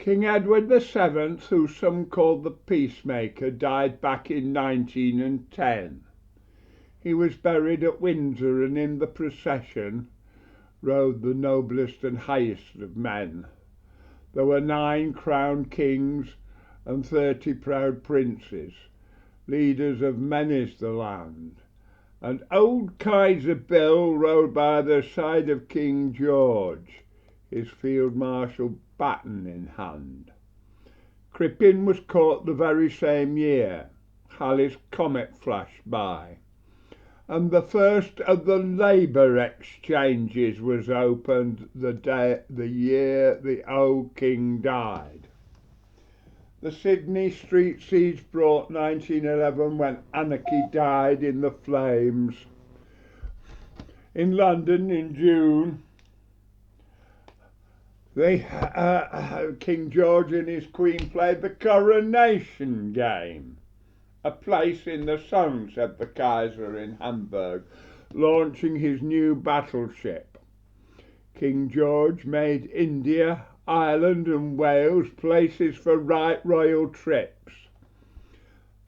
King Edward VII, who some called the Peacemaker, died back in 1910. He was buried at Windsor, and in the procession rode the noblest and highest of men. There were 9 crowned kings and 30 proud princes, leaders of many's the land, and old Kaiser Bill rode by the side of King George, his field marshal baton in hand. Crippen was caught the very same year. Halley's comet flashed by, and the first of the labour exchanges was opened the year the old king died. The Sydney street siege brought 1911, when anarchy died in the flames. In London in June, King George and his Queen played the coronation game. A place in the sun, said the Kaiser in Hamburg, launching his new battleship. King George made India, Ireland and Wales places for royal trips.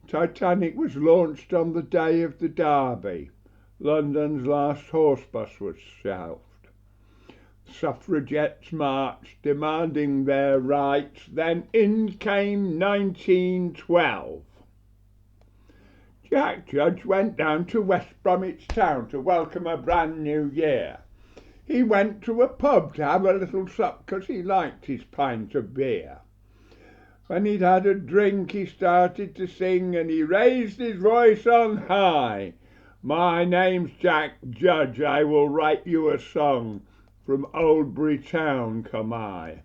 Titanic was launched on the day of the Derby. London's last horse bus was shelved. Suffragettes marched, demanding their rights. Then in came 1912. Jack Judge went down to West Bromwich Town to welcome a brand new year. He went to a pub to have a little sup, 'cause he liked his pint of beer. When he'd had a drink he started to sing, and he raised his voice on high. My name's Jack Judge, I will write you a song. From Oldbury Town come I.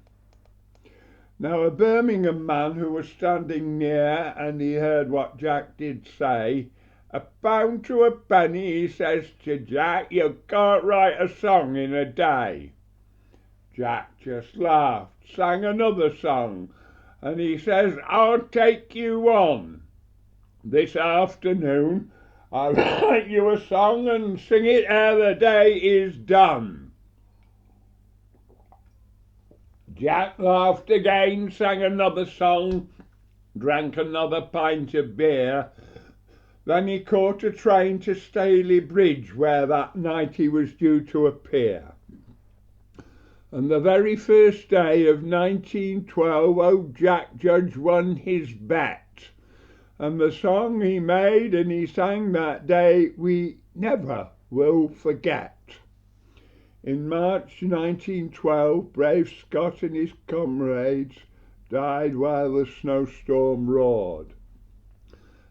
Now a Birmingham man who was standing near, and he heard what Jack did say, £1 to a penny, he says to Jack, you can't write a song in a day. Jack just laughed, sang another song, and he says, I'll take you on. This afternoon I'll write you a song and sing it ere the day is done. Jack laughed again, sang another song, drank another pint of beer. Then he caught a train to Staley Bridge, where that night he was due to appear. And the very first day of 1912, old Jack Judge won his bet. And the song he made and he sang that day we never will forget. In March 1912, brave Scott and his comrades died while the snowstorm roared.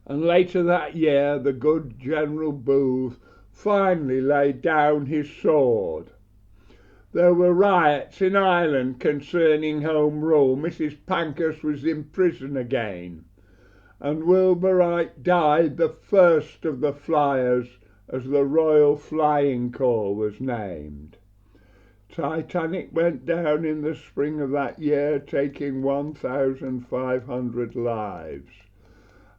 And later that year, the good General Booth finally laid down his sword. There were riots in Ireland concerning Home Rule. Mrs. Pankhurst was in prison again. And Wilburite died, the first of the flyers, as the Royal Flying Corps was named. Titanic went down in the spring of that year, taking 1,500 lives.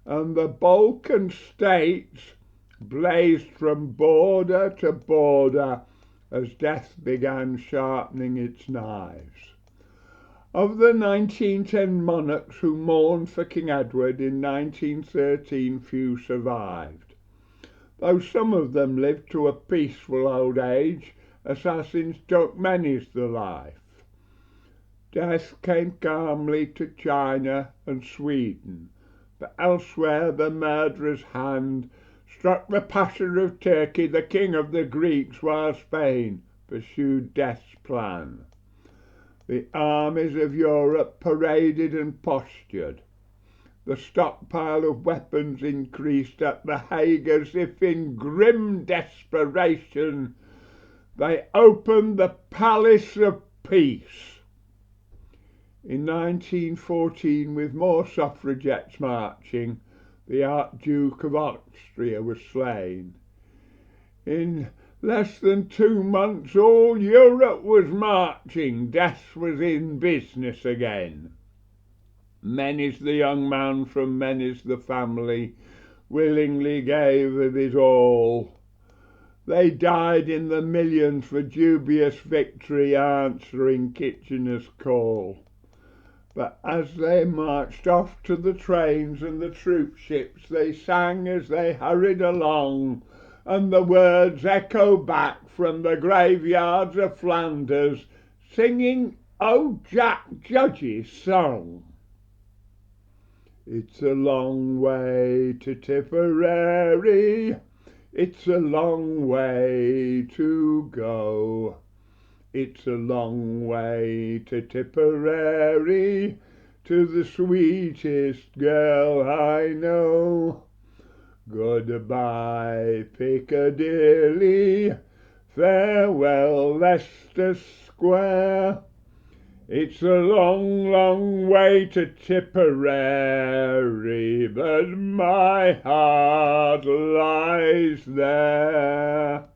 And the Balkan states blazed from border to border as death began sharpening its knives. Of the 1910 monarchs who mourned for King Edward in 1913, few survived. Though some of them lived to a peaceful old age, assassins took many's the life. Death came calmly to China and Sweden, but elsewhere the murderer's hand struck the Pasha of Turkey, the king of the Greeks, while Spain pursued death's plan. The armies of Europe paraded and postured. The stockpile of weapons increased at The Hague as if in grim desperation they opened the Palace of Peace. In 1914, with more suffragettes marching, the Archduke of Austria was slain. In less than 2 months, all Europe was marching. Death was in business again. Many's the young man from many's the family, willingly gave of his all. They died in the millions for dubious victory, answering Kitchener's call. But as they marched off to the trains and the troop ships, they sang as they hurried along, and the words echo back from the graveyards of Flanders, singing old Jack Judge's song. It's a long way to Tipperary, it's a long way to go. It's a long way to Tipperary, to the sweetest girl I know. Goodbye, Piccadilly, farewell, Leicester Square. It's a long, long way to Tipperary, but my heart lies there.